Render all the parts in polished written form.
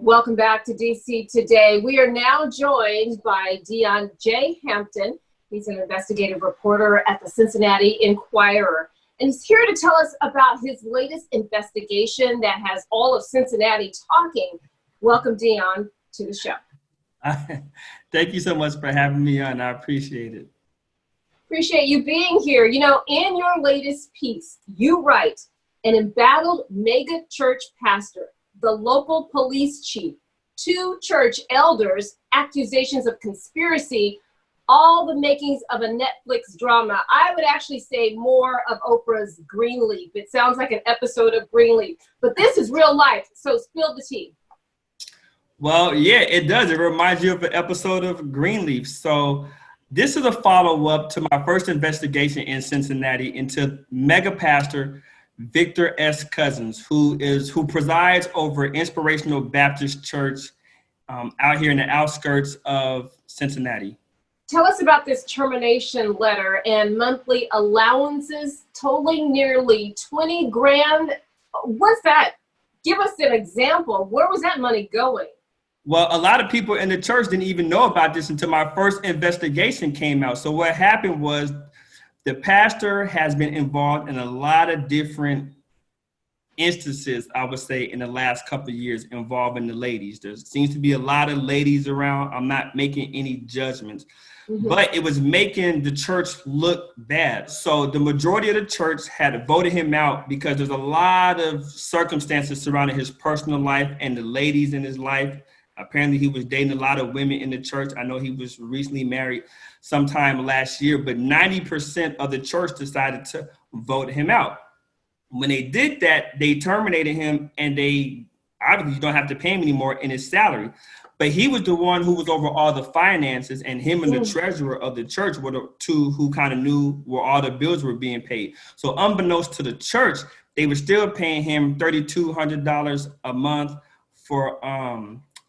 Welcome back to DC Today. We are now joined by Deon Hampton. He's an investigative reporter at the Cincinnati Enquirer. And he's here to tell us about his latest investigation that has all of Cincinnati talking. Welcome, Deon, to the show. Thank you so much for having me on. I appreciate it. Appreciate you being here. You know, in your latest piece, you write, an embattled mega church pastor, the local police chief, 2 church elders, accusations of conspiracy, all the makings of a Netflix drama. I would actually say more of Oprah's Greenleaf. It sounds like an episode of Greenleaf, but this is real life, so spill the tea. Well, yeah, it does. It reminds you of an episode of Greenleaf. So this is a follow-up to my first investigation in Cincinnati into mega pastor Victor S. Couzens, who presides over Inspirational Baptist Church out here in the outskirts of Cincinnati. Tell us about this termination letter and monthly allowances totaling nearly 20 grand. What's that? Give us an example. Where was that money going? Well, a lot of people in the church didn't even know about this until my first investigation came out. So what happened was the pastor has been involved in a lot of different instances, I would say, in the last couple of years involving the ladies. There seems to be a lot of ladies around. I'm not making any judgments, but it was making the church look bad. So the majority of the church had voted him out because there's a lot of circumstances surrounding his personal life and the ladies in his life. Apparently, he was dating a lot of women in the church. I know he was recently married sometime last year, but 90% of the church decided to vote him out. When they did that, they terminated him, and they obviously don't have to pay him anymore in his salary. But he was the one who was over all the finances, and him and the treasurer of the church were the two who kind of knew where all the bills were being paid. So unbeknownst to the church, they were still paying him $3,200 a month for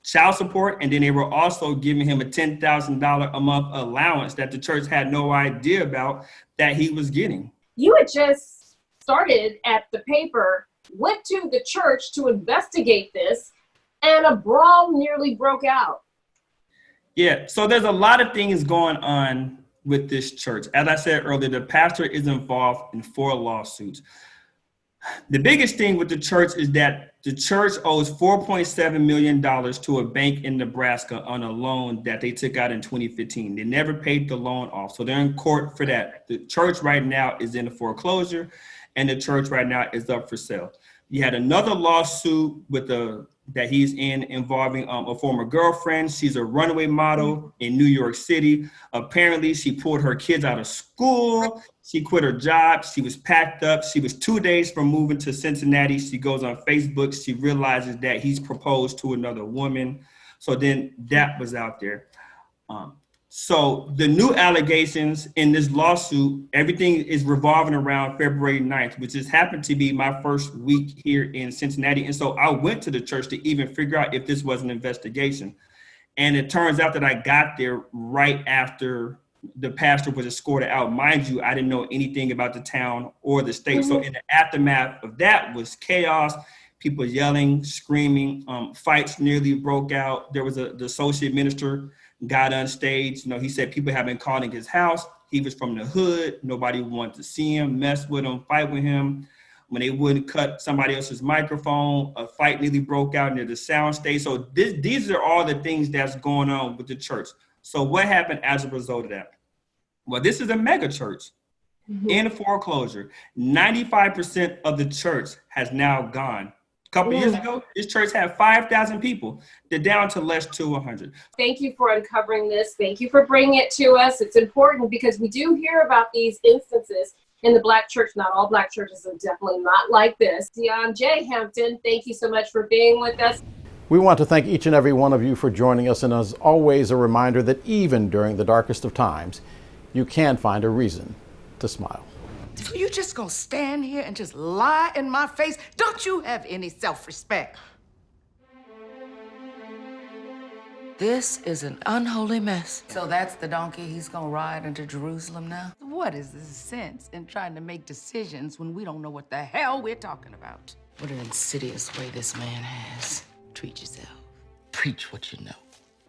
child support, and then they were also giving him a $10,000 a month allowance that the church had no idea about that he was getting. You had just started at the paper, went to the church to investigate this, and a brawl nearly broke out. Yeah, so there's a lot of things going on with this church. As I said earlier, the pastor is involved in 4 lawsuits. The biggest thing with the church is that the church owes $4.7 million to a bank in Nebraska on a loan that they took out in 2015. They never paid the loan off, so they're in court for that. The church right now is in a foreclosure, and the church right now is up for sale. You had another lawsuit that he's in involving a former girlfriend. She's a runaway model in New York City. Apparently, she pulled her kids out of school. She quit her job. She was packed up. She was 2 days from moving to Cincinnati. She goes on Facebook. She realizes that he's proposed to another woman. So then that was out there. So the new allegations in this lawsuit, everything is revolving around February 9th, which just happened to be my first week here in Cincinnati. And so I went to the church to even figure out if this was an investigation. And it turns out that I got there right after the pastor was escorted out. Mind you, I didn't know anything about the town or the state. So in the aftermath of that was chaos, people yelling, screaming, fights nearly broke out. There was the associate minister got on stage. He said people have been calling his house. He was from the hood. Nobody wanted to see him, mess with him, fight with him. When they wouldn't cut somebody else's microphone, a fight nearly broke out near the sound stage. So these are all the things that's going on with the church. So what happened as a result of that? Well, this is a mega church in foreclosure. 95% of the church has now gone. A couple years ago, this church had 5,000 people. They're down to less to 100. Thank you for uncovering this. Thank you for bringing it to us. It's important because we do hear about these instances in the Black church. Not all Black churches are definitely not like this. Deon Hampton, thank you so much for being with us. We want to thank each and every one of you for joining us. And as always, a reminder that even during the darkest of times, you can find a reason to smile. So you just gonna stand here and just lie in my face? Don't you have any self-respect? This is an unholy mess. So that's the donkey he's gonna ride into Jerusalem now? What is the sense in trying to make decisions when we don't know what the hell we're talking about? What an insidious way this man has. Treat yourself. Preach what you know.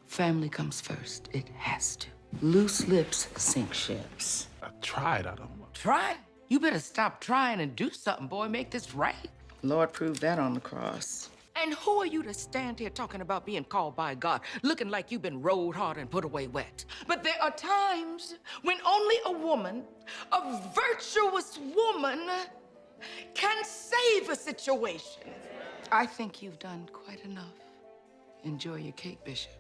Family comes first. It has to. Loose lips sink ships. I tried, I don't know. Try? You better stop trying and do something, boy. Make this right. Lord proved that on the cross. And who are you to stand here talking about being called by God, looking like you've been rolled hard and put away wet? But there are times when only a woman, a virtuous woman, can save a situation. I think you've done quite enough. Enjoy your cake, Bishop.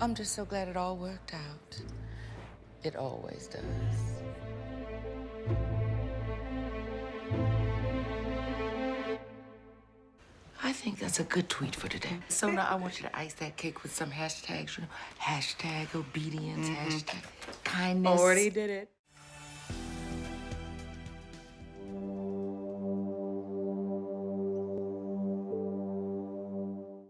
I'm just so glad it all worked out. It always does. I think that's a good tweet for today. So now I want you to ice that cake with some hashtags, you know, hashtag obedience, hashtag kindness. Already did it.